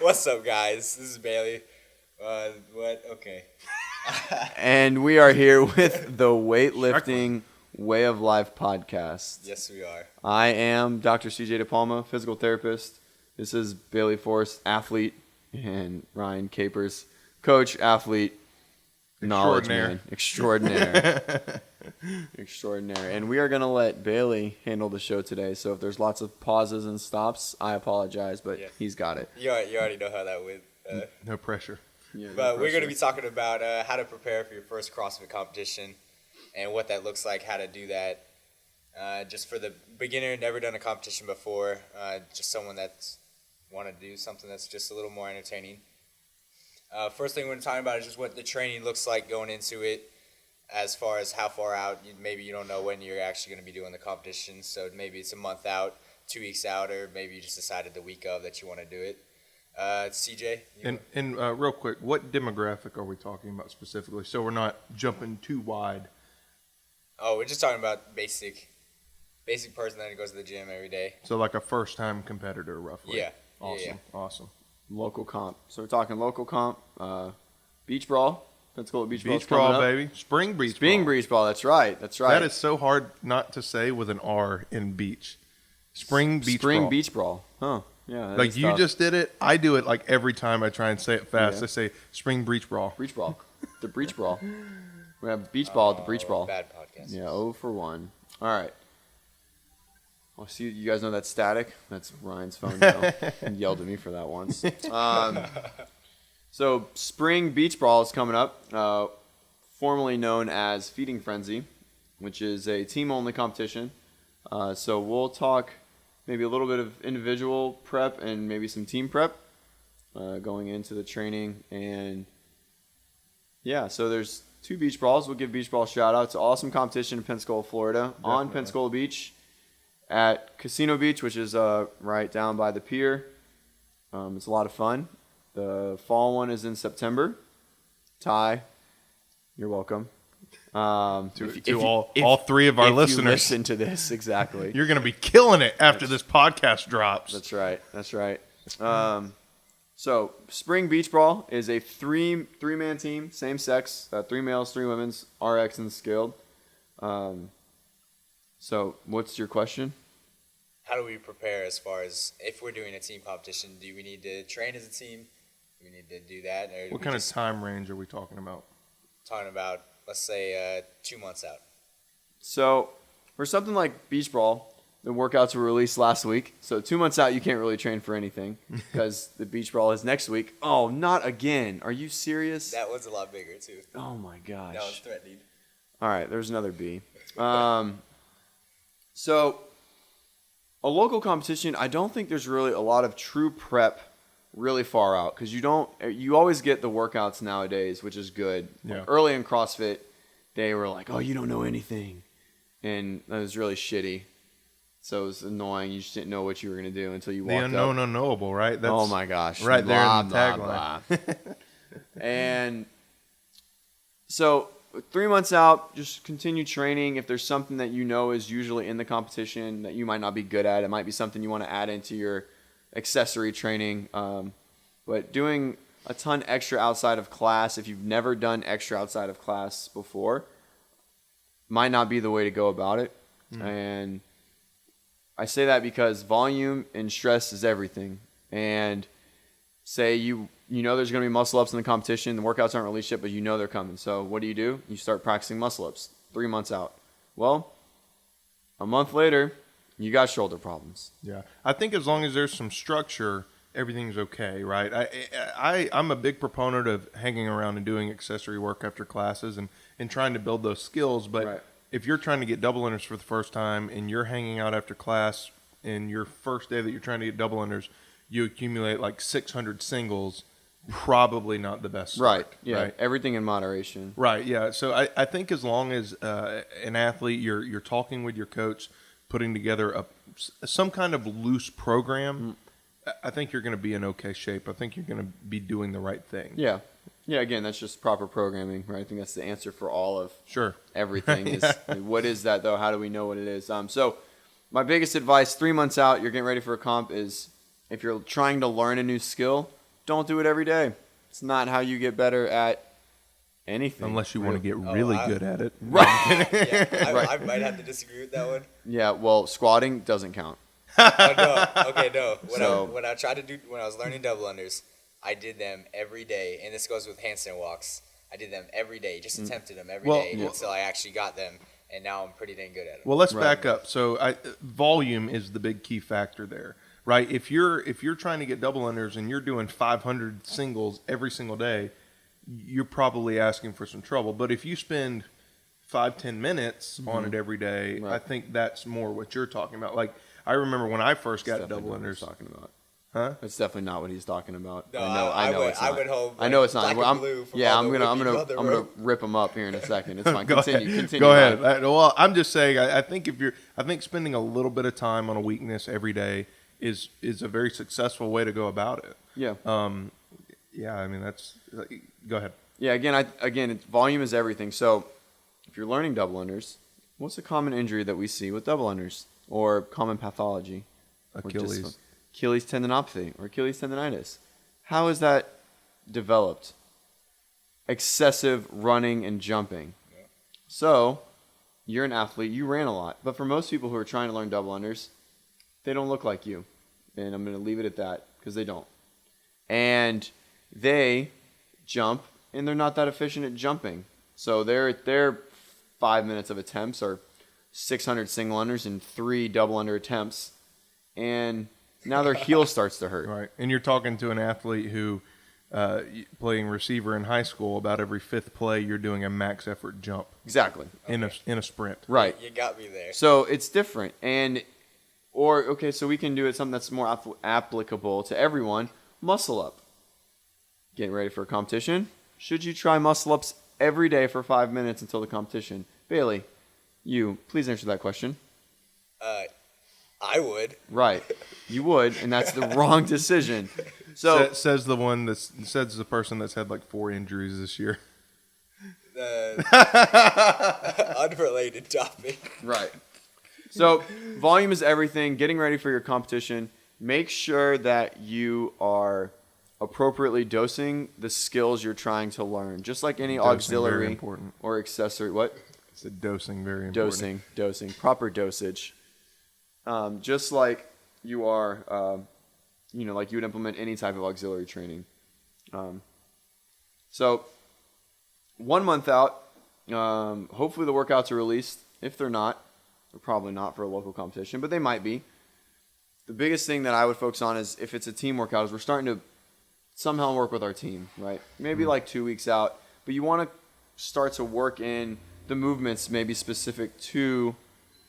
What's up, guys? This is Bailey. What? Okay. And we are here with the Weightlifting Way of Life podcast. Yes, we are. I am Dr. CJ De Palma, physical therapist. This is Bailey Forrest, athlete, and Ryan Capers, coach, athlete, knowledge man, extraordinaire. Extraordinary. And we are going to let Bailey handle the show today. So if there's lots of pauses and stops, I apologize, but he's got it. You already know how that went. No pressure. Yeah, but we're going to be talking about how to prepare for your first CrossFit competition and what that looks like, how to do that. Just for the beginner, never done a competition before, just someone that's want to do something that's just a little more entertaining. First thing we're going to talk about is just what the training looks like going into it. As far as how far out, maybe you don't know when you're actually going to be doing the competition, so maybe it's a month out, 2 weeks out, or maybe you just decided the week of that you want to do it. CJ? And real quick, what demographic are we talking about specifically, so we're not jumping too wide? Oh, we're just talking about basic person that goes to the gym every day. So like a first-time competitor, roughly. Yeah. Awesome. Local comp. So we're talking local comp, beach brawl. Let's go with beach brawl. Beach brawl, baby. Spring beach brawl. That's right. That is so hard not to say with an R in beach. Spring beach brawl. Huh. Yeah. Like you just did it. I do it like every time I try and say it fast. Yeah. I say spring beach brawl. Breach brawl. The breach brawl. We have beach ball at the breach brawl. Bad podcast. Yeah, 0 for 1. All right. Well, see, you guys know that static? That's Ryan's phone now. He yelled at me for that once. So spring beach brawl is coming up, formerly known as Feeding Frenzy, which is a team-only competition. So we'll talk maybe a little bit of individual prep and maybe some team prep going into the training. And yeah, so there's 2 beach brawls. We'll give beach brawl a shout out. It's an awesome competition in Pensacola, Florida, on Pensacola Beach at Casino Beach, which is right down by the pier. It's a lot of fun. The fall one is in September. Ty, you're welcome. All three of our listeners. If you listen to this, exactly. You're going to be killing it after this podcast drops. That's right. So spring beach brawl is a three-man team, same sex, 3 males, 3 women's, RX and scaled. So what's your question? How do we prepare as far as if we're doing a team competition? Do we need to train as a team? Do we need to do that? Or What kind of time range are we talking about? Talking about, let's say, 2 months out. So for something like beach brawl, the workouts were released last week. So 2 months out, you can't really train for anything because the beach brawl is next week. Oh, not again. Are you serious? That one's a lot bigger, too. Oh, my gosh. That one's threatening. All right, there's another B. So a local competition, I don't think there's really a lot of true prep really far out because you always get the workouts nowadays, which is good. Yeah. Like early in CrossFit, they were like, oh, you don't know anything. And that was really shitty. So it was annoying. You just didn't know what you were going to do until you walked up. The unknown unknowable, right? Oh, my gosh. Right there blah, in the blah, tagline. blah. And so 3 months out, just continue training. If there's something that you know is usually in the competition that you might not be good at, it might be something you want to add into your accessory training. But doing a ton extra outside of class, if you've never done extra outside of class before, might not be the way to go about it. And I say that because volume and stress is everything. And say you know there's going to be muscle ups in the competition. The workouts aren't released yet, but you know they're coming. So what do? You start practicing muscle ups 3 months out. Well, a month later, you got shoulder problems. Yeah. I think as long as there's some structure, everything's okay, right? I'm a big proponent of hanging around and doing accessory work after classes and trying to build those skills. But if you're trying to get double unders for the first time and you're hanging out after class and your first day that you're trying to get double unders, you accumulate like 600 singles, probably not the best start, right. Yeah. Right? Everything in moderation. Right. Yeah. So I think as long as an athlete, you're talking with your coach, putting together some kind of loose program, I think you're going to be in okay shape. I think you're going to be doing the right thing. Yeah. Yeah, again, that's just proper programming, right? I think that's the answer for all of everything. Is what is that, though? How do we know what it is? So my biggest advice, 3 months out, you're getting ready for a comp, is if you're trying to learn a new skill, don't do it every day. It's not how you get better at anything. Unless you want to get really good at it. Right. I might have to disagree with that one. Yeah, well, squatting doesn't count. No. When I tried to do, when I was learning double unders, I did them every day, and this goes with handstand walks. I did them every day, just attempted them every day until I actually got them, and now I'm pretty dang good at them. Well, let's back up. So volume is the big key factor there, right? If you're trying to get double unders and you're doing 500 singles every single day, you're probably asking for some trouble. But if you spend 5-10 minutes on it every day, I think that's more what you're talking about. Like, I remember when I first got double unders. Talking about. Huh? That's definitely not what he's talking about. No, I know it's not. I would hope. I know it's not. I'm gonna rip him up here in a second. It's fine. Continue. Go ahead. Well, I'm just saying. I think spending a little bit of time on a weakness every day is a very successful way to go about it. Yeah. Yeah. I mean, that's. Go ahead. Yeah. Again, volume is everything. So, if you're learning double unders, what's a common injury that we see with double unders, or common pathology? Achilles tendinopathy or Achilles tendinitis. How is that developed? Excessive running and jumping. Yeah. So, you're an athlete, you ran a lot. But for most people who are trying to learn double unders, they don't look like you. And I'm going to leave it at that because they don't. And they jump, and they're not that efficient at jumping. So their 5 minutes of attempts are 600 single unders and 3 double under attempts. And now their heel starts to hurt. Right. And you're talking to an athlete who, playing receiver in high school, about every 5th play, you're doing a max effort jump. Exactly. In a sprint. Right. You got me there. So it's different. So we can do it something that's more applicable to everyone. Muscle up. Getting ready for a competition. Should you try muscle ups every day for 5 minutes until the competition? Bailey, please answer that question. I would. Right. You would, and that's the wrong decision. So says the person that's had like 4 injuries this year. Unrelated topic. Right. So volume is everything. Getting ready for your competition. Make sure that you are appropriately dosing the skills you're trying to learn. Just like any auxiliary or accessory. What? It's a dosing, very important. Dosing. Proper dosage. Just like you are, like you would implement any type of auxiliary training. So 1 month out, hopefully the workouts are released. If they're not, they're probably not for a local competition, but they might be. The biggest thing that I would focus on is if it's a team workout, is we're starting to somehow work with our team, right? Maybe like 2 weeks out, but you want to start to work in the movements maybe specific to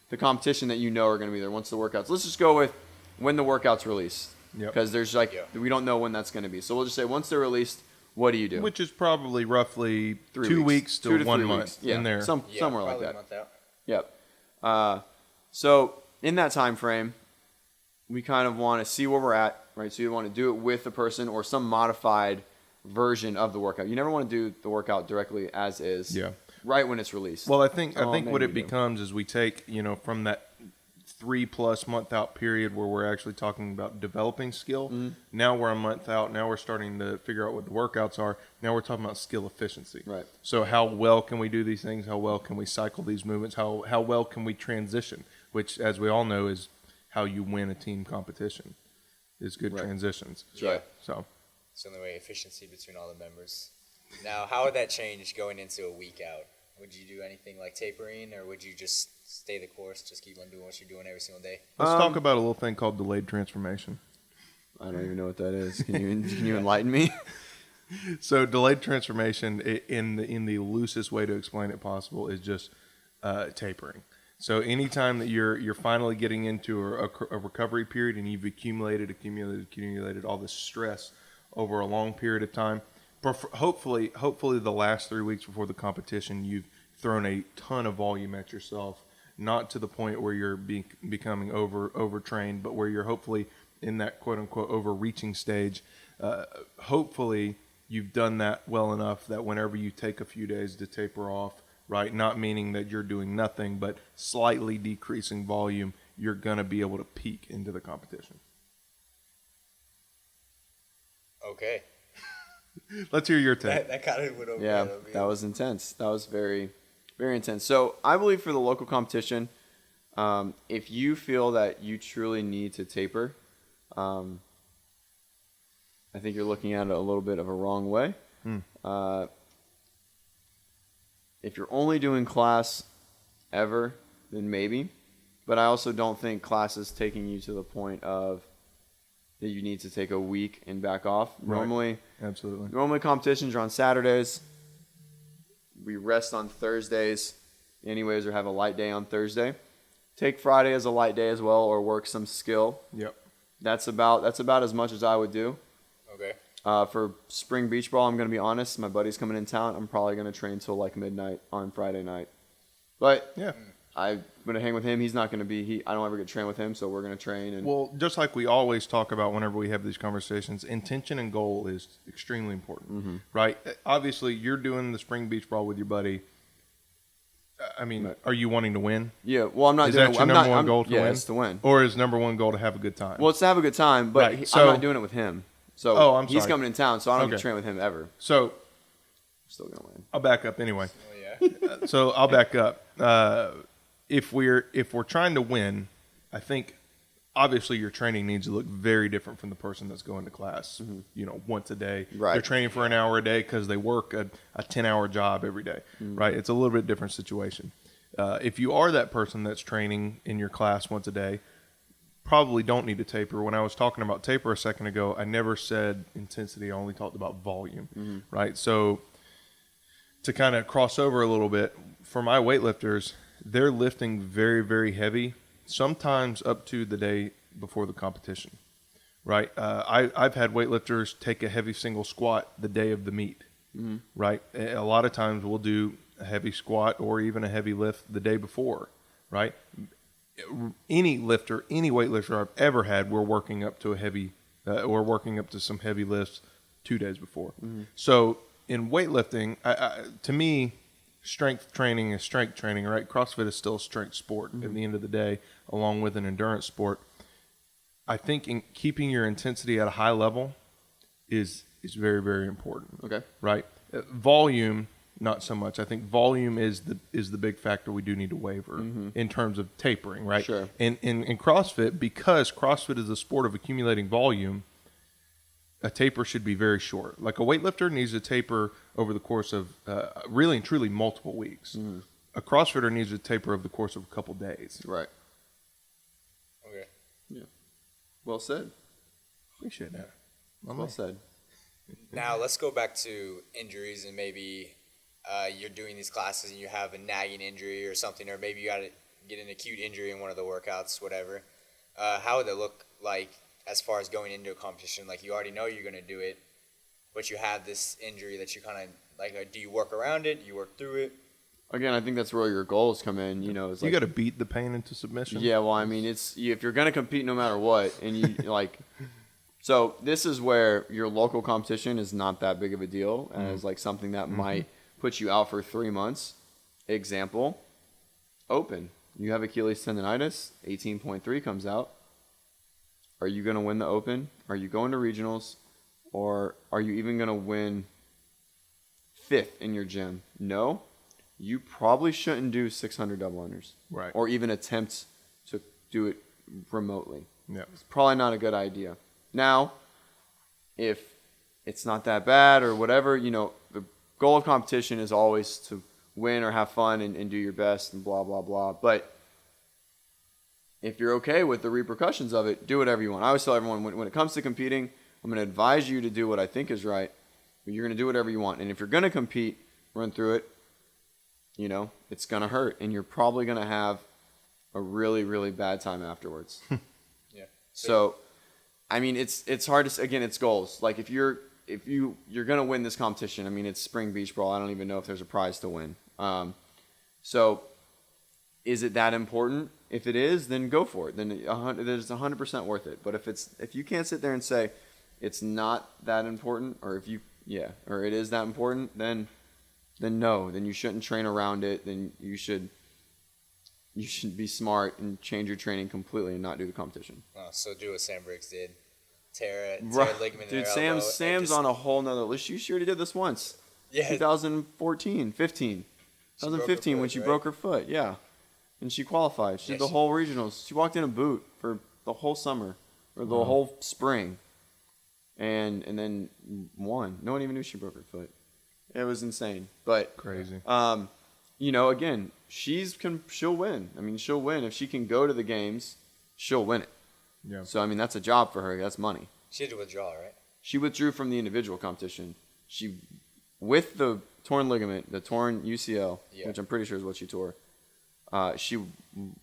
the competition that you know are going to be there once the workouts. Let's just go with when the workouts release, because there's we don't know when that's going to be. So we'll just say once they're released, what do you do? Which is probably roughly 2 weeks to 1 month in there. Somewhere like that. A month out. Yep. So in that time frame, we kind of want to see where we're at, right? So you want to do it with the person or some modified version of the workout. You never want to do the workout directly as is. Yeah. Right when it's released. Well, I think what it becomes is we take, from that 3+ month out period where we're actually talking about developing skill. Mm-hmm. Now we're a month out. Now we're starting to figure out what the workouts are. Now we're talking about skill efficiency. Right. So how well can we do these things? How well can we cycle these movements? How well can we transition? Which, as we all know, is how you win a team competition. Is good transitions. That's right. So it's the only way efficiency between all the members. Now, how would that change going into a week out? Would you do anything like tapering, or would you just stay the course, just keep on doing what you're doing every single day? Let's talk about a little thing called delayed transformation. I don't even know what that is. Can you enlighten me? So delayed transformation, in the loosest way to explain it possible, is just tapering. So anytime that you're finally getting into a recovery period and you've accumulated all this stress over a long period of time, hopefully the last 3 weeks before the competition, you've thrown a ton of volume at yourself, not to the point where you're becoming overtrained, but where you're hopefully in that quote unquote overreaching stage. Hopefully you've done that well enough that whenever you take a few days to taper off, right, not meaning that you're doing nothing, but slightly decreasing volume, you're going to be able to peak into the competition. Okay. Let's hear your take. That kind of went over. Yeah, over that was intense. That was very, very intense. So I believe for the local competition, if you feel that you truly need to taper, I think you're looking at it a little bit of a wrong way. If you're only doing class ever, then maybe. But I also don't think class is taking you to the point of that you need to take a week and back off. Right. Absolutely. Normally competitions are on Saturdays. We rest on Thursdays anyways, or have a light day on Thursday. Take Friday as a light day as well, or work some skill. Yep. That's about as much as I would do. Okay. For spring beach ball, I'm going to be honest. My buddy's coming in town. I'm probably going to train till like midnight on Friday night. But Yeah. I'm going to hang with him. He's not going to be. I don't ever get to train with him, so we're going to train. And Well, just like we always talk about whenever we have these conversations, intention and goal is extremely important, right? Obviously, you're doing the spring beach ball with your buddy. I mean, are you wanting to win? yeah, well, I'm not Is doing that it. your I'm number not, one goal to yeah, win? it's to win. Or is number one goal to have a good time? Well, it's to have a good time, but Right, I'm not doing it with him. So Oh, I'm he's sorry. coming in town, so I don't get Okay. to train with him ever. So I'm still going to win. I'll back up anyway. Oh yeah. So I'll back up. If we're trying to win, I think obviously your training needs to look very different from the person that's going to class. Once a day. Right. They're training for an hour a day because they work a 10-hour job every day, right? It's a little bit different situation. If you are that person that's training in your class once a day, probably don't need to taper. When I was talking about taper a second ago, I never said intensity. I only talked about volume, right? So to kind of cross over a little bit, for my weightlifters, they're lifting very, very heavy, sometimes up to the day before the competition, right? I've had weightlifters take a heavy single squat the day of the meet, right? A lot of times we'll do a heavy squat or even a heavy lift the day before, right? Any lifter, any weightlifter I've ever had, we're working up to some heavy lifts 2 days before. So in weightlifting, to me, strength training is strength training, right? CrossFit is still a strength sport at the end of the day, along with an endurance sport. I think in keeping your intensity at a high level is very, very important. Okay. Right? Volume, not so much. I think volume is the big factor we do need to waver in terms of tapering, right? Sure. And in CrossFit, because CrossFit is a sport of accumulating volume, a taper should be very short. Like a weightlifter needs to taper over the course of really and truly multiple weeks. A CrossFitter needs to taper over the course of a couple days. Right. Okay. Yeah. Well said. Appreciate that. Well said. Now let's go back to injuries, and maybe you're doing these classes and you have a nagging injury or something, or maybe you got to get an acute injury in one of the workouts, whatever. How would that look like as far as going into a competition? Like, you already know you're going to do it, but you have this injury that you kind of like. Do you work around it? Do you work through it? Again, I think that's where your goals come in. Is You like, got to beat the pain into submission. yeah. Well, I mean, if you're gonna compete no matter what, and you like, so this is where your local competition is not that big of a deal as like something that might put you out for 3 months. Example, open. You have Achilles tendonitis. 18.3 comes out. Are you gonna win the open? Are you going to regionals, or are you even gonna win 5th in your gym? No. You probably shouldn't do 600 double unders. Right. Or even attempt to do it remotely. Yeah. It's probably not a good idea. Now, if it's not that bad or whatever, the goal of competition is always to win or have fun and do your best and blah, blah, blah. But if you're okay with the repercussions of it, do whatever you want. I always tell everyone, when it comes to competing, I'm going to advise you to do what I think is right, but you're going to do whatever you want. And if you're going to compete, run through it. It's going to hurt, and you're probably going to have a really, really bad time afterwards. Yeah. So, I mean, it's hard to, again, it's goals. Like, if you're going to win this competition, I mean, it's spring beach ball. I don't even know if there's a prize to win. So is it that important? If it is, then go for it. Then it's 100% worth it. But if you can't sit there and say it's not that important, or or it is that important, then no, then you shouldn't train around it. Then you should be smart and change your training completely and not do the competition. So do what Sam Briggs did. tear a ligament Dude, in her elbow. Sam's on a whole nother list. She already did this once. Yeah. 2015 when she broke her foot. Yeah. And she qualified. She did the whole regionals. She walked in a boot for the whole summer or the whole spring. And then won. No one even knew she broke her foot. It was insane. But crazy. Again, she'll win. I mean, she'll win if she can go to the games. She'll win it. Yeah. So I mean, that's a job for her. That's money. She had to withdraw, right? She withdrew from the individual competition. With the torn ligament, the torn UCL, which I'm pretty sure is what she tore. She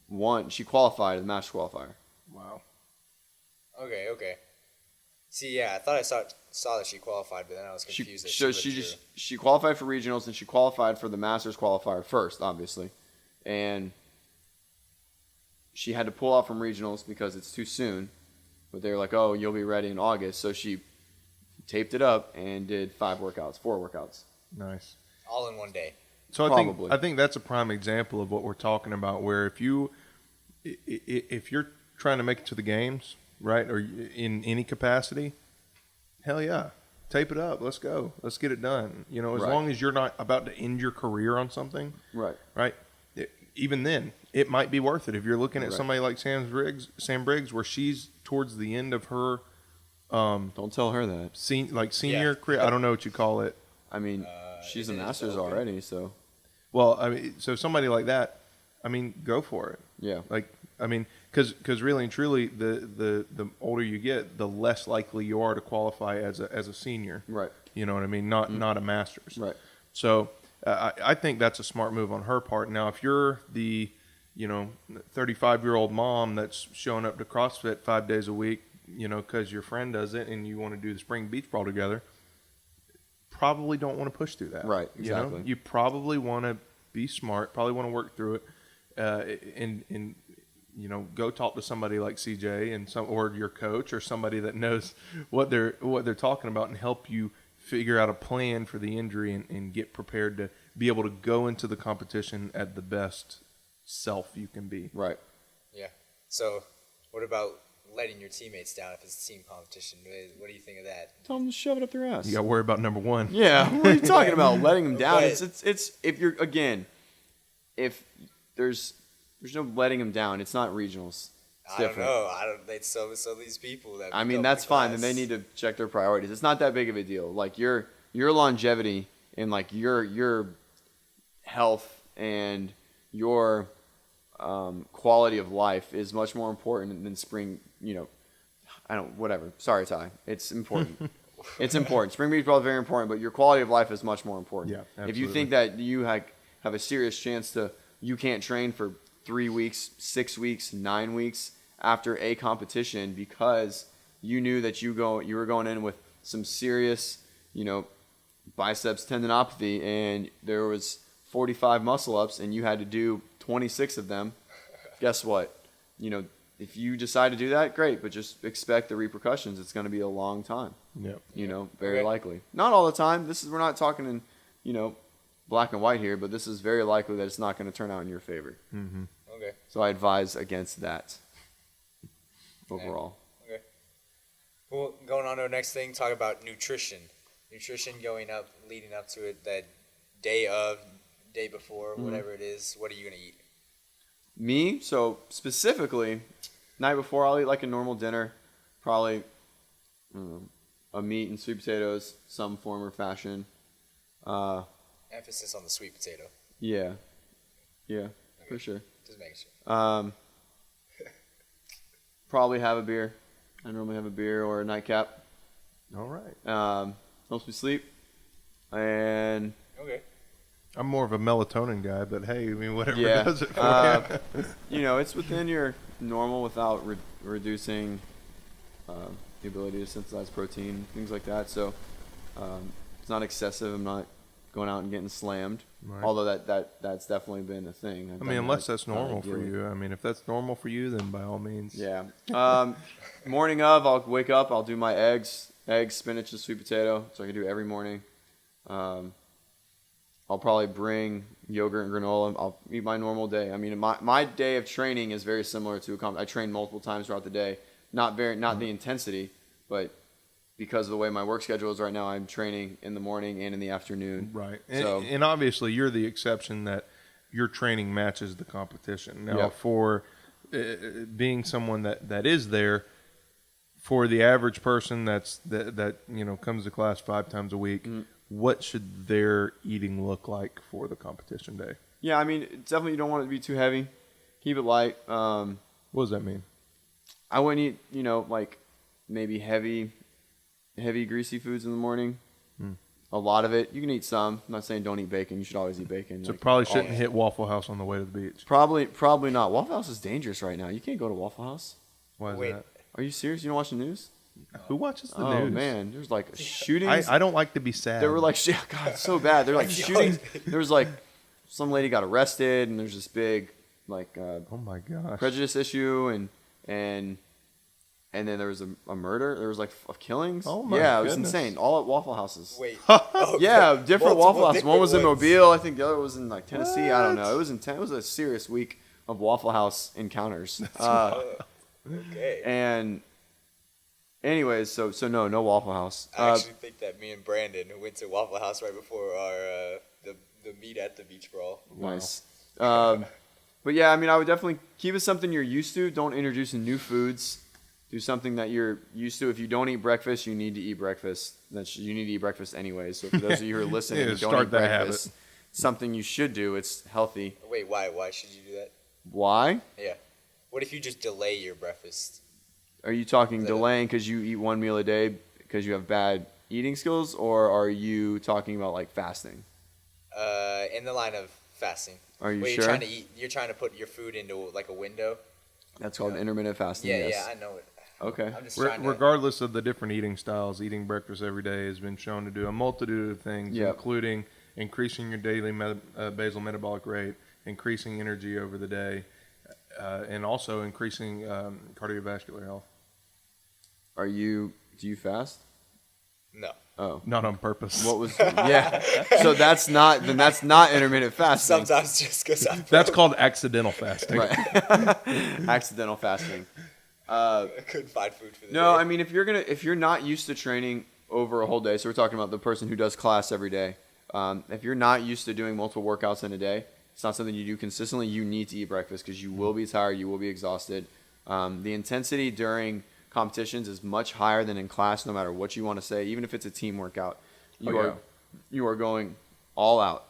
won. She qualified as a match qualifier. Wow. Okay. See, I thought I saw that she qualified, but then I was confused. She qualified for regionals and she qualified for the Masters qualifier first, obviously, and she had to pull out from regionals because it's too soon. But they were like, "Oh, you'll be ready in August," so she taped it up and did 4 workouts. Nice. All in one day. So Probably. I think that's a prime example of what we're talking about, where if you're trying to make it to the games, right, or in any capacity, hell yeah, tape it up. Let's go. Let's get it done. As long as you're not about to end your career on something, right. Even then, it might be worth it. If you're looking at somebody like Sam Briggs, where she's towards the end of her, don't tell her that. Senior career. I don't know what you call it. I mean, she's a Masters already, so. Well, I mean, so somebody like that, I mean, go for it. Yeah. Because really and truly, the older you get, the less likely you are to qualify as a senior. Right. You know what I mean? Not a Masters. Right. So I think that's a smart move on her part. Now, if you're the 35-year-old mom that's showing up to CrossFit 5 days a week, because your friend does it, and you want to do the spring beach brawl together, probably don't want to push through that. Right. Exactly. You probably want to be smart. Probably want to work through it, and go talk to somebody like CJ or your coach or somebody that knows what they're talking about and help you figure out a plan for the injury and get prepared to be able to go into the competition at the best self you can be. Right. Yeah. So, what about letting your teammates down if it's a team competition? What do you think of that? Tell them to shove it up their ass. You got to worry about number one. Yeah. What are you talking about? Letting them down? But, it's if you're if there's no letting them down. It's not regionals. It's different. I don't know. They so these people that. I mean, that's fine. Then they need to check their priorities. It's not that big of a deal. Like your longevity and like your health and your quality of life is much more important than spring. Whatever. Sorry, Ty. It's important. It's important. Spring beach ball is very important, but your quality of life is much more important. Yeah, absolutely. If you think that you have a serious chance you can't train for 3 weeks, 6 weeks, 9 weeks after a competition because you knew that you were going in with some serious, biceps tendinopathy and there was 45 muscle ups and you had to do 26 of them. Guess what? If you decide to do that, great, but just expect the repercussions. It's going to be a long time. Yeah. Very likely. Not all the time. We're not talking in, black and white here, but this is very likely that it's not going to turn out in your favor. Mm-hmm. Okay. So I advise against that overall. Okay. Well, going on to our next thing, talk about nutrition. Nutrition leading up to it, that day before, whatever it is. What are you going to eat? Me, so specifically, night before I'll eat like a normal dinner, probably a meat and sweet potatoes, some form or fashion. Emphasis on the sweet potato. Yeah, for sure. Just making sure. Probably have a beer. I normally have a beer or a nightcap. All right. Helps me sleep. And Okay. I'm more of a melatonin guy, but hey, I mean, whatever yeah, does it for you. It's within your normal without reducing the ability to synthesize protein, things like that. So it's not excessive. I'm not going out and getting slammed. Right. Although that's definitely been a thing. I mean, unless that's normal for you. I mean, if that's normal for you, then by all means. Yeah. Morning of, I'll wake up. I'll do my eggs, spinach, and sweet potato. So I can do it every morning. I'll probably bring yogurt and granola. I'll eat my normal day. I mean, my day of training is very similar to I train multiple times throughout the day. Not the intensity, but because of the way my work schedule is right now, I'm training in the morning and in the afternoon. Right. So, And obviously you're the exception that your training matches the competition. Now, Yep. for being someone that is there, for the average person that comes to class 5 times a week, what should their eating look like for the competition day? yeah, I mean, definitely you don't want it to be too heavy. Keep it light. What does that mean? I wouldn't eat, like maybe heavy greasy foods in the morning. A lot of it. You can eat some. I'm not saying don't eat bacon. You should always eat bacon. So probably shouldn't hit Waffle House on the way to the beach. Probably not. Waffle House is dangerous right now. You can't go to Waffle House. Why is Wait. that? Are you serious? You don't watch the news? Who watches the Oh news? man, there's like shootings. I don't like to be sad. There were like God, it's so bad. They're like shootings. There was like some lady got arrested, and there's this big like oh my gosh. prejudice issue, and then there was a murder. There was like killings. Oh my yeah, it was goodness. insane. All at Waffle Houses. Wait. Yeah, different Waffle Houses. One was in ones. Mobile. I think the other was in like Tennessee. I don't know. It was intense. It was a serious week of Waffle House encounters. Okay. And anyways, so no Waffle House. I actually think that me and Brandon went to Waffle House right before our the meet at the beach brawl. Nice. But yeah, I mean, I would definitely keep it something you're used to. Don't introduce new foods. Do something that you're used to. If you don't eat breakfast, you need to eat breakfast. You need to eat breakfast anyways. So for those of you who are listening Yeah, and don't start eat that breakfast, something you should do. It's healthy. Wait, why? Why should you do that? Why? Yeah. What if you just delay your breakfast? Are you talking The- delaying because you eat one meal a day because you have bad eating skills, or are you talking about like fasting? In the line of fasting. Are you Wait, sure? You're trying to put your food into like a window. That's called intermittent fasting. Yeah, yes. yeah, I know it. Okay. I'm just trying to. Regardless of the different eating styles, eating breakfast every day has been shown to do a multitude of things, Yep. including increasing your daily basal metabolic rate, increasing energy over the day, and also increasing cardiovascular health. Do you fast? No. Oh. Not on purpose. What was? Yeah. So that's not intermittent fasting. Sometimes just because I'm. That's called accidental fasting. Right. Accidental fasting. I couldn't find food for the No, day. I mean if you're not used to training over a whole day, so we're talking about the person who does class every day. If you're not used to doing multiple workouts in a day, it's not something you do consistently. You need to eat breakfast because you will be tired, you will be exhausted. The intensity during competitions is much higher than in class, no matter what you want to say. Even if it's a team workout, you are going all out.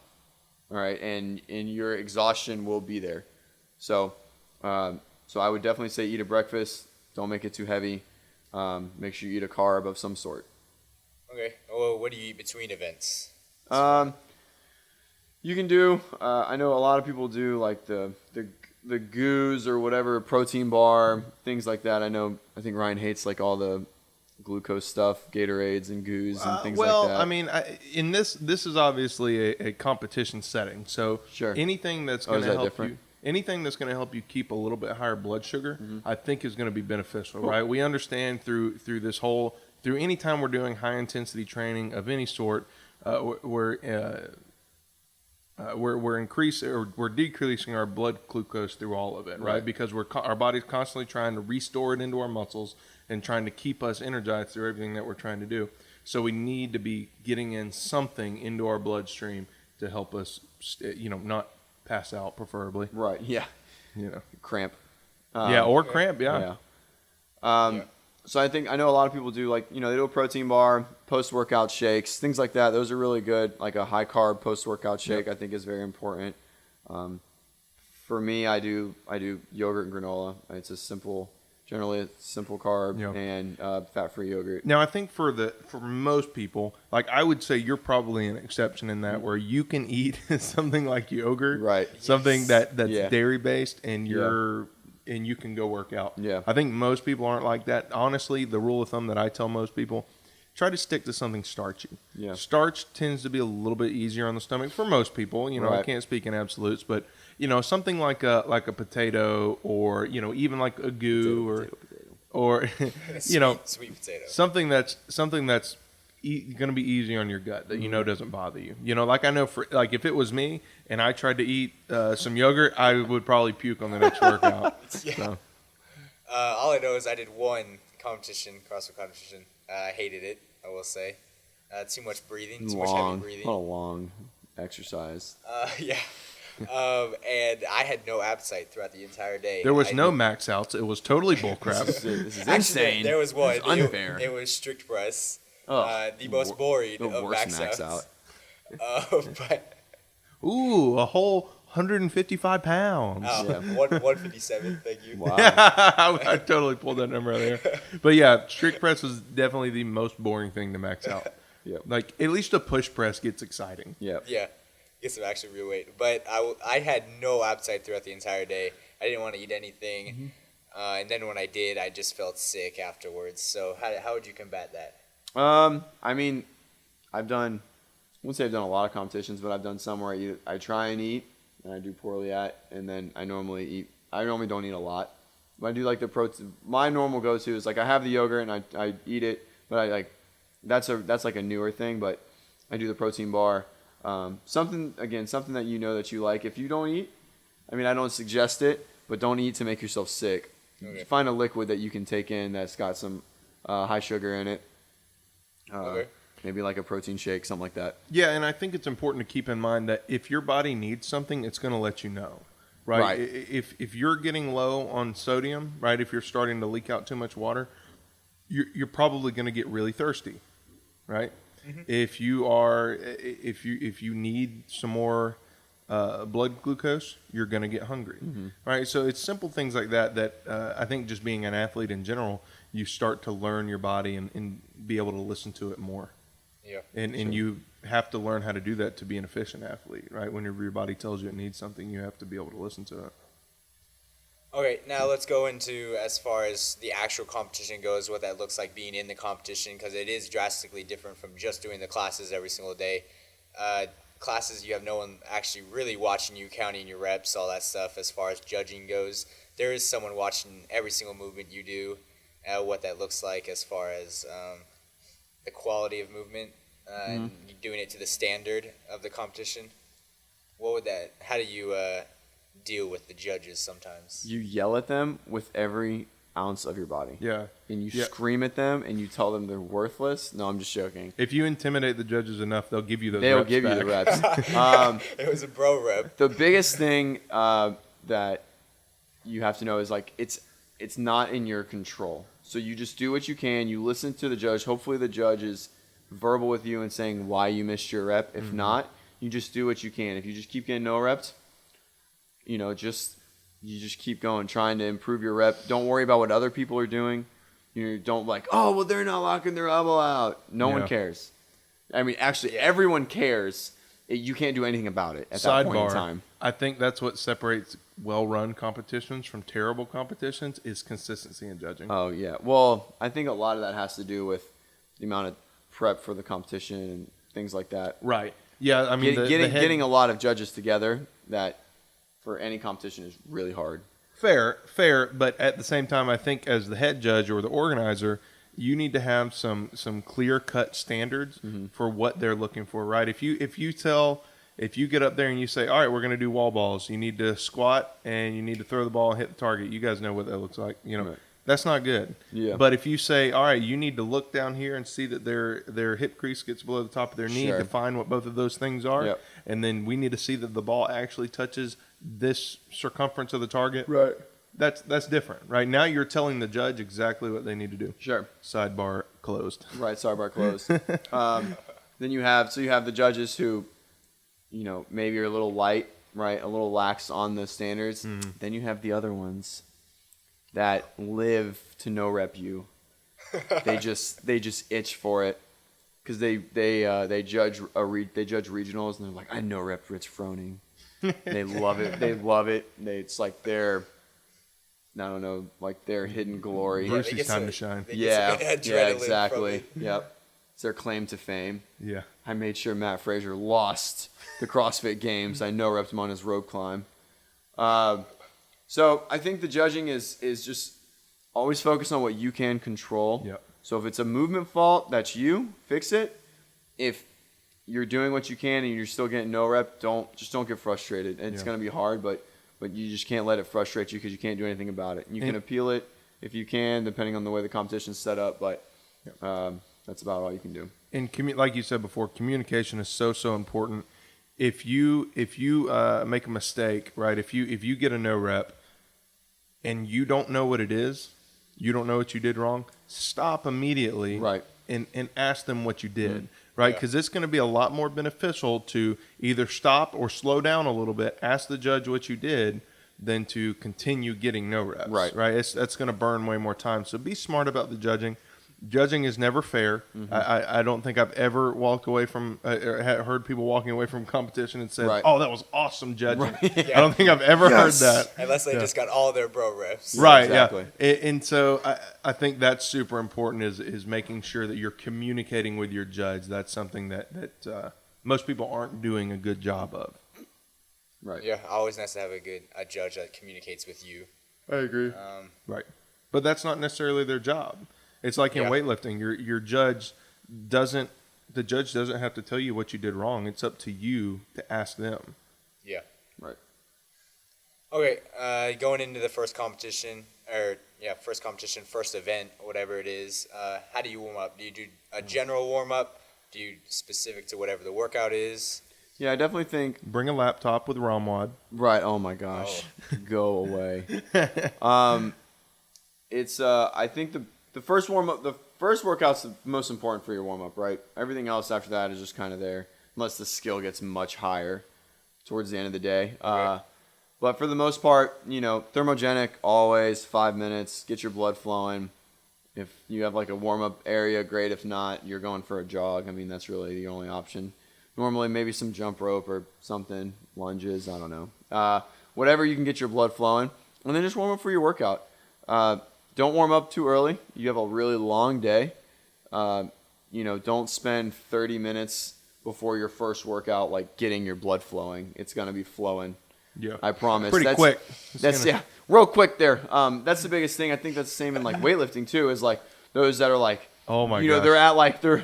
All right, and your exhaustion will be there. So I would definitely say eat a breakfast. Don't make it too heavy. Make sure you eat a carb of some sort. Okay. Well, what do you eat between events? You can do. I know a lot of people do like the goos or whatever, protein bar, things like that. I think Ryan hates like all the glucose stuff, Gatorades and goos and things like that. Well, I mean, in this is obviously a competition setting, so Sure. anything that's Is going to that help different? you. Anything that's going to help you keep a little bit higher blood sugar, I think is going to be beneficial, right? We understand through any time we're doing high intensity training of any sort, we're decreasing our blood glucose through all of it, right? Because our body's constantly trying to restore it into our muscles and trying to keep us energized through everything that we're trying to do. So we need to be getting in something into our bloodstream to help us, not pass out, preferably. Right. Yeah. Cramp. Or cramp. Yeah. So I know a lot of people do they do a protein bar, post-workout shakes, things like that. Those are really good. Like a high carb post-workout shake, I think is very important. For me, I do yogurt and granola. It's generally a simple carb and fat-free yogurt. Now, I think for most people, like I would say, you're probably an exception in that where you can eat something like yogurt, Right. Something that's Yeah. dairy based, and you can go work out. Yeah. I think most people aren't like that. Honestly, the rule of thumb that I tell most people: try to stick to something starchy. Yeah. Starch tends to be a little bit easier on the stomach for most people. I Right. can't speak in absolutes, but something like a potato, or even like a goo, or Sweet potato. something that's going to be easy on your gut that doesn't bother you. Like I know if it was me and I tried to eat some yogurt, I would probably puke on the next workout. Yeah. So, All I know is I did one CrossFit competition. I hated it, I will say. Too much breathing, too much heavy breathing. What a long exercise. Yeah. And I had no appetite throughout the entire day. There was no max outs. It was totally bullcrap. This is Actually, insane. there was one. It's unfair. It was strict press. Oh, The most boring the of worst max max outs. out. But Ooh, a whole 155 pounds. 157. Thank you. Wow. I totally pulled that number out of there. But yeah, strict press was definitely the most boring thing to max out. Yep. Like, at least a push press gets exciting. Yep. Yeah, get some actual real weight. But I had no appetite throughout the entire day. I didn't want to eat anything. And then when I did, I just felt sick afterwards. So how would you combat that? I mean, I wouldn't say I've done a lot of competitions, but I've done some where I try and eat, and I do poorly at, and then I normally don't eat a lot. But I do like the protein. My normal go-to is like I have the yogurt and I eat it, but that's like a newer thing, but I do the protein bar. Something that you know that you like. If you don't eat, I mean, I don't suggest it, but don't eat to make yourself sick. Okay. Find a liquid that you can take in that's got some high sugar in it. Okay. Maybe like a protein shake, something like that. Yeah, and I think it's important to keep in mind that if your body needs something, it's going to let you know, right? Right. If you're getting low on sodium, right, if you're starting to leak out too much water, you're probably going to get really thirsty, right? Mm-hmm. If you need some more blood glucose, you're going to get hungry, right? So it's simple things like that I think just being an athlete in general, you start to learn your body and be able to listen to it more. Yeah. And you have to learn how to do that to be an efficient athlete, right? Whenever your body tells you it needs something, you have to be able to listen to it. Okay, now let's go into as far as the actual competition goes, what that looks like being in the competition, because it is drastically different from just doing the classes every single day. Classes, you have no one actually really watching you, counting your reps, all that stuff. As far as judging goes, there is someone watching every single movement you do, what that looks like as far as the quality of movement, and doing it to the standard of the competition. How do you deal with the judges sometimes? You yell at them with every ounce of your body. Yeah. And you scream at them and you tell them they're worthless. No, I'm just joking. If you intimidate the judges enough, they'll give you those They'll reps give back. you the reps. It was a bro rep. The biggest thing that you have to know is like it's not in your control. So you just do what you can. You listen to the judge. Hopefully the judge is verbal with you and saying why you missed your rep. If not, you just do what you can. If you just keep getting no reps, you just keep going, trying to improve your rep. Don't worry about what other people are doing. You don't they're not locking their elbow out. No one cares. I mean, actually, everyone cares. You can't do anything about it at that point in time. I think that's what separates well-run competitions from terrible competitions is consistency in judging. Oh, yeah. Well, I think a lot of that has to do with the amount of prep for the competition and things like that. Right. Yeah, I mean, getting a lot of judges together that for any competition is really hard. Fair, but at the same time, I think as the head judge or the organizer, you need to have some clear-cut standards for what they're looking for, right? If you get up there and you say, all right, we're going to do wall balls, you need to squat and you need to throw the ball and hit the target. You guys know what that looks like, Right. That's not good. Yeah. But if you say, all right, you need to look down here and see that their hip crease gets below the top of their knee, Sure. define what both of those things are, Yep. and then we need to see that the ball actually touches this circumference of the target. Right. That's different, right? Now you're telling the judge exactly what they need to do. Sure. Sidebar closed. Right, sidebar closed. Then you have the judges who, maybe are a little light, right, a little lax on the standards. Then you have the other ones that live to no rep you. They just itch for it because they judge regionals and they're like, I no rep Rich Froning. They love it. It's like their hidden glory. Brucey's time to shine. Yeah, exactly. Yep. It's their claim to fame. Yeah. I made sure Matt Frazier lost the CrossFit Games. I no repped him on his rope climb. So I think the judging is just always focus on what you can control. Yep. So if it's a movement fault, that's you. Fix it. If you're doing what you can and you're still getting no rep, don't get frustrated. And it's going to be hard, but you just can't let it frustrate you because you can't do anything about it. You can appeal it if you can, depending on the way the competition's set up. But that's about all you can do. And like you said before, communication is so important. If you make a mistake, right? If you get a no rep and you don't know what it is, you don't know what you did wrong, stop immediately, right? And ask them what you did, right? Because it's going to be a lot more beneficial to either stop or slow down a little bit, ask the judge what you did, than to continue getting no reps, right? That's going to burn way more time. So be smart about the judging. Judging is never fair. I don't think I've ever walked away from or heard people walking away from competition and said, "Oh, that was awesome judging." I don't think I've ever heard that, unless they just got all their bro reps. Right? Exactly. Yeah. And so I think that's super important is making sure that you're communicating with your judge. That's something that most people aren't doing a good job of. Right. Yeah. Always nice to have a judge that communicates with you. I agree. Right. But that's not necessarily their job. It's like in weightlifting, your judge doesn't have to tell you what you did wrong. It's up to you to ask them. Yeah. Right. Okay, going into the first competition, first event, whatever it is, how do you warm up? Do you do a general warm up? Do you specific to whatever the workout is? Yeah, I definitely think. Bring a laptop with ROMWAD. Right. Oh my gosh. Go away. It's I think the first warm up, the first workout's the most important for your warm up, right? Everything else after that is just kind of there, unless the skill gets much higher towards the end of the day. But for the most part, thermogenic, always 5 minutes, get your blood flowing. If you have like a warm up area, great. If not, you're going for a jog. I mean, that's really the only option. Normally, maybe some jump rope or something, lunges. I don't know. Whatever you can get your blood flowing, and then just warm up for your workout. Don't warm up too early. You have a really long day. Don't spend 30 minutes before your first workout like getting your blood flowing. It's gonna be flowing. Yeah, I promise. Pretty quick. Real quick there. That's the biggest thing. I think that's the same in like weightlifting too. Is like those that are like, oh my gosh, they're at like they're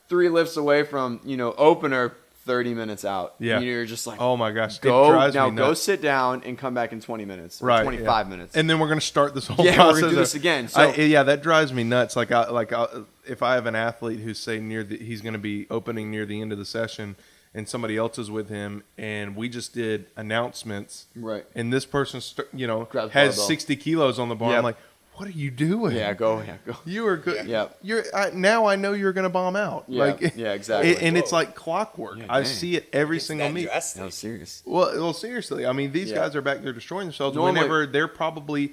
3 lifts away from opener. 30 minutes out. Yeah. And you're just like, oh my gosh, go sit down and come back in 20 minutes. Or 25 minutes. And then we're going to start this whole process. Yeah, we're going to do this again. So that drives me nuts. If I have an athlete who's say he's going to be opening near the end of the session and somebody else is with him and we just did announcements. Right. And this person, Grabs has barbell. 60 kilos on the bar. Yep. I'm like, what are you doing? Yeah, go. You are good. Yeah. Now I know you're going to bomb out. Yeah, exactly. And it's like clockwork. Yeah, I dang. see it every single meet. No, serious. Well, seriously. I mean, these guys are back there destroying themselves. Whenever they're probably,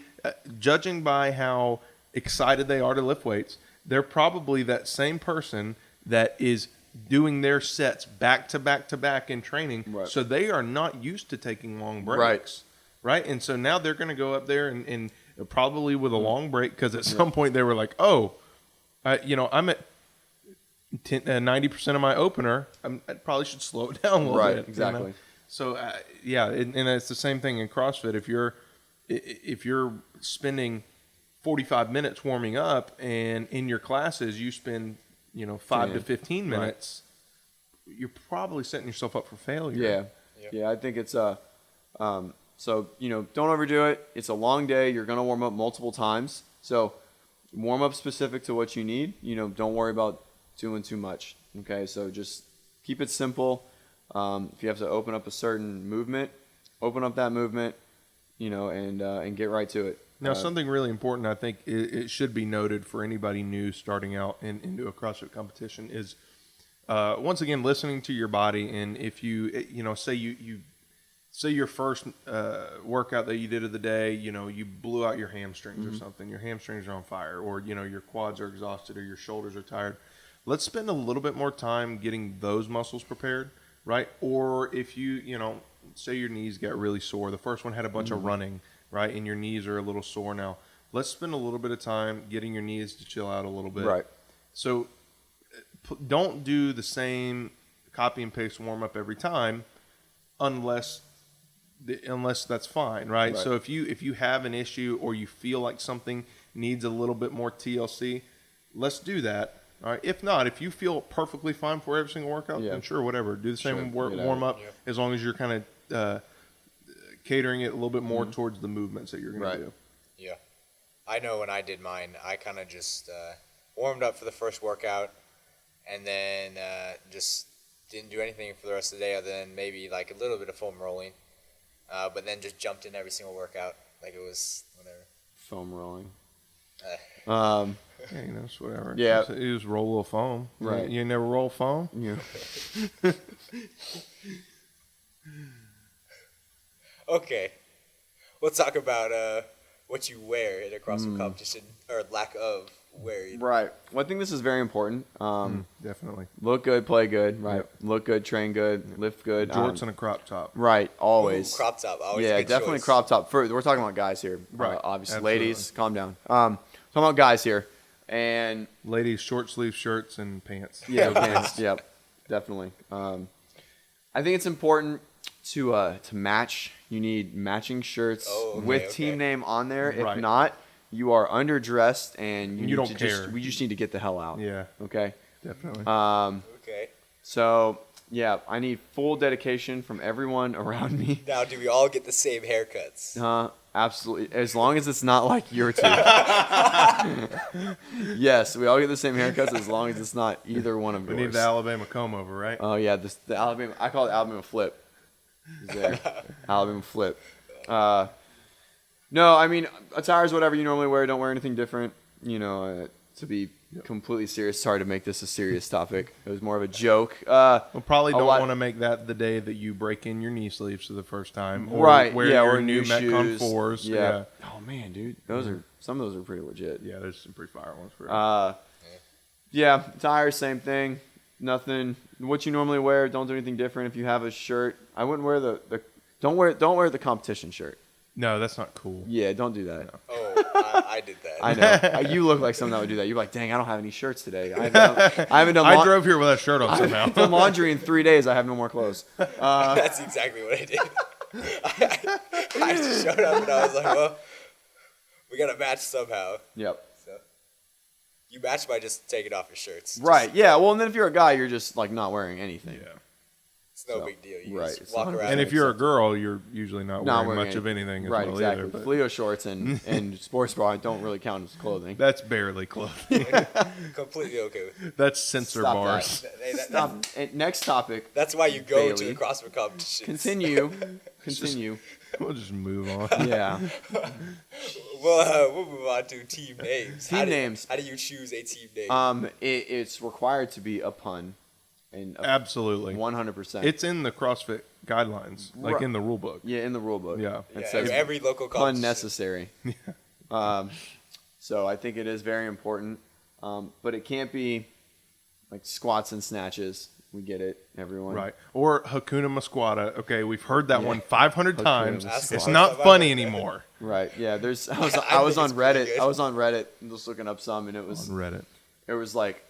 judging by how excited they are to lift weights, they're probably that same person that is doing their sets back to back to back in training. Right. So they are not used to taking long breaks. Right. And so now they're going to go up there and probably with a long break because at some point they were like, I'm at 90% of my opener. I probably should slow it down a little bit. Right, exactly. So, and it's the same thing in CrossFit. If you're spending 45 minutes warming up and in your classes you spend, 5 to 15 minutes, you're probably setting yourself up for failure. Yeah, I think it's so, don't overdo it. It's a long day. You're going to warm up multiple times. So warm up specific to what you need. Don't worry about doing too much. Okay, so just keep it simple. If you have to open up a certain movement, open up that movement, and get right to it. Now, something really important, I think it should be noted for anybody new starting out into a CrossFit competition is, once again, listening to your body. And if you, say your first workout that you did of the day, you blew out your hamstrings or something. Your hamstrings are on fire, or your quads are exhausted, or your shoulders are tired. Let's spend a little bit more time getting those muscles prepared, right? Or if you say your knees got really sore. The first one had a bunch of running, right? And your knees are a little sore now. Let's spend a little bit of time getting your knees to chill out a little bit. Right. So don't do the same copy and paste warm up every time, unless that's fine, right? So if you have an issue or you feel like something needs a little bit more TLC, let's do that. All right. If not, if you feel perfectly fine for every single workout, then sure, whatever. Do the same warm up as long as you're kind of catering it a little bit more towards the movements that you're going to do. Yeah. I know when I did mine, I kind of just warmed up for the first workout, and then just didn't do anything for the rest of the day other than maybe like a little bit of foam rolling, but then just jumped in every single workout like it was whatever. Foam rolling. Yeah, it's whatever. Yeah. You just roll a little foam. Right. You never roll foam? Yeah. Okay, we'll talk about what you wear in a CrossFit competition, or lack of wearing. Right. Well, I think this is very important. Definitely. Look good, play good. Right. Look good, train good, lift good. Jorts and a crop top. Right. Always. Ooh, crop top, always a Yeah, good definitely choice. crop top. We're talking about guys here. Right. Obviously. Absolutely. Ladies, calm down. Talking about guys here. And Ladies, short sleeve shirts and pants. yeah, pants. Yep. Definitely. I think it's important to match. You need matching shirts with team name on there. If Right. not, you are underdressed and You don't need care. we just need to get the hell out. Yeah, Okay. definitely. Okay. So yeah, I need full dedication from everyone around me. Now, do we all get the same haircuts? Absolutely. As long as it's not like your two. Yes, we all get the same haircuts as long as it's not either one of We yours. need the Alabama comb over, right? Oh yeah, the Alabama. I call it Alabama flip. Is there. Alabama flip. No, I mean attire is whatever you normally wear. Don't wear anything different. To be completely serious. Sorry to make this a serious topic. It was more of a joke. We'll probably don't lot- want to make that the day that you break in your knee sleeves for the first time. Or Right. wear yeah. your Or new new Metcon shoes. 4s. Yeah. Oh man, dude, some of those are pretty legit. Yeah, there's some pretty fire ones for it. Yeah, attire, same thing. Nothing. What you normally wear. Don't do anything different. If you have a shirt, I wouldn't wear the don't wear the competition shirt. No, that's not cool. Yeah, don't do that. Oh, I did that. I know. You look like someone that would do that. You're like, dang, I don't have any shirts today. I haven't done I drove here without a shirt on I somehow. haven't done laundry in 3 days. I have no more clothes. That's exactly what I did. I just showed up and I was like, well, we got to match somehow. Yep. So you match by just taking off your shirts. Right. Yeah. Well, and then if you're a guy, you're just like not wearing anything. Yeah. It's no big deal. You right, just it's walk 100%. around. And if you're a girl, you're usually not wearing much any- of anything as right, well exactly. either. But Fleo shorts and sports bra don't really count as clothing. that's barely clothing. completely okay with it. That's sensor Stop bars. that. Hey, Stop. And next topic. That's why you go to Bailey. the CrossFit competitions. Continue. We'll just move on. Yeah. We'll move on to team names. Team names. How do you choose a team name? It's required to be a pun, and Absolutely. 100%. It's in the CrossFit guidelines, like Right. in the rule book. Yeah, in the rule book. Yeah. It Yeah, says every local competition. unnecessary. So I think it is very important, but it can't be like squats and snatches. We get it, everyone. Right. Or Hakuna Masquata. Okay, we've heard that Yeah. one 500 times. That's the It's first not time I've funny heard that. anymore. Right. Yeah. I was I on think it's pretty Reddit. good. I was on Reddit just looking up some, and it On was Reddit. like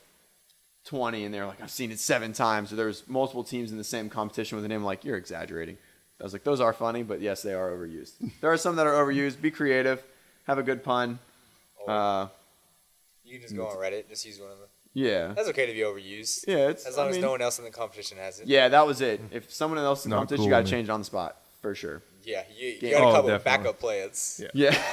20, and they're like, I've seen it 7 times. Or there was multiple teams in the same competition with a name. I'm like, you're exaggerating. I was like, those are funny, but yes, they are overused. There are some that are overused. Be creative. Have a good pun. You can just go on Reddit, just use one of them. Yeah. That's okay to be overused. Yeah. It's As long I as mean, no one else in the competition has it. Yeah, that was it. If someone else in the Not competition, cool, you got to man. change it on the spot for sure. Yeah, you Yeah. got to Oh, come with definitely. backup plans. Yeah. Yeah.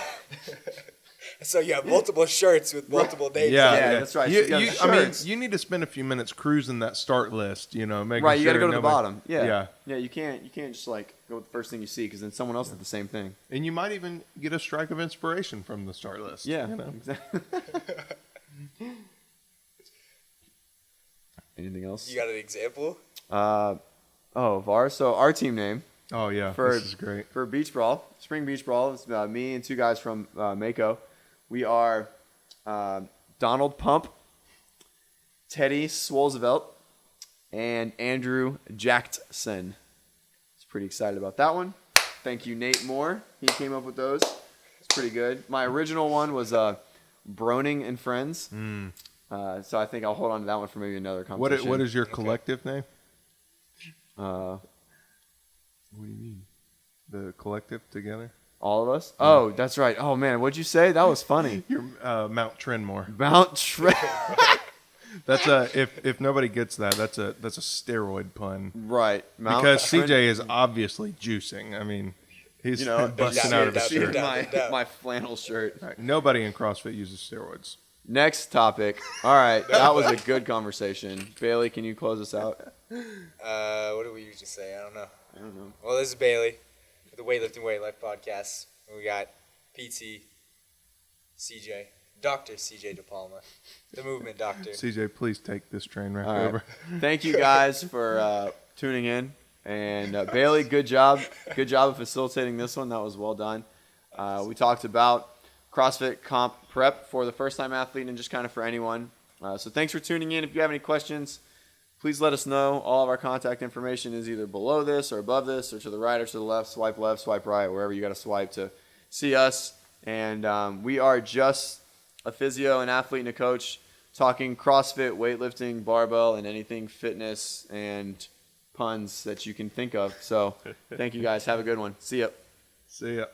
So you have multiple shirts with multiple names. Yeah, on it. Yeah, that's right. You, So you got you- I mean, shirts. you need to spend a few minutes cruising that start list. Making Right, you got to sure go to the nobody- bottom. Yeah. Yeah. Yeah, you can't just like go with the first thing you see because then someone else did the same thing. And you might even get a strike of inspiration from the start list. Yeah. you know? Exactly. Anything else? You got an example? VAR. So our team name Oh yeah, For- this is great. for Beach Brawl, Spring Beach Brawl, it's me and 2 guys from Mako. We are Donald Pump, Teddy Swolzevelt, and Andrew Jackson. It's pretty excited about that one. Thank you, Nate Moore. He came up with those. It's pretty good. My original one was Broning and Friends. So I think I'll hold on to that one for maybe another competition. What is your collective name? What What do you mean? The collective together? all of us? Oh, that's right. Oh man, what'd you say? That was funny. You're Mount Trenmore. Mount Trent. That's if nobody gets that, that's a steroid pun. Right. Mount Because Trent- CJ is obviously juicing. I mean, He's you know, busting doubt, out of his doubt, shirt. doubt. my flannel shirt. All right, nobody in CrossFit uses steroids. Next topic. All right, that was a good conversation. Bailey, can you close us out? What do we usually say? I don't know. know. Well, this is Bailey for the Weightlifting Way of Life podcast. We got PT, CJ, Dr. CJ DePalma, the movement doctor. CJ, please take this train wreck All right. over. Thank you guys for tuning in. And Bailey, good job. Good job of facilitating this one. That was well done. We talked about CrossFit comp prep for the first-time athlete and just kind of for anyone. So thanks for tuning in. If you have any questions, please let us know. All of our contact information is either below this or above this or to the right or to the left. Swipe left, swipe right, wherever you got to swipe to see us. And we are just a physio, an athlete, and a coach talking CrossFit, weightlifting, barbell, and anything fitness and puns that you can think of. So thank you guys. Have a good one. See ya. See ya.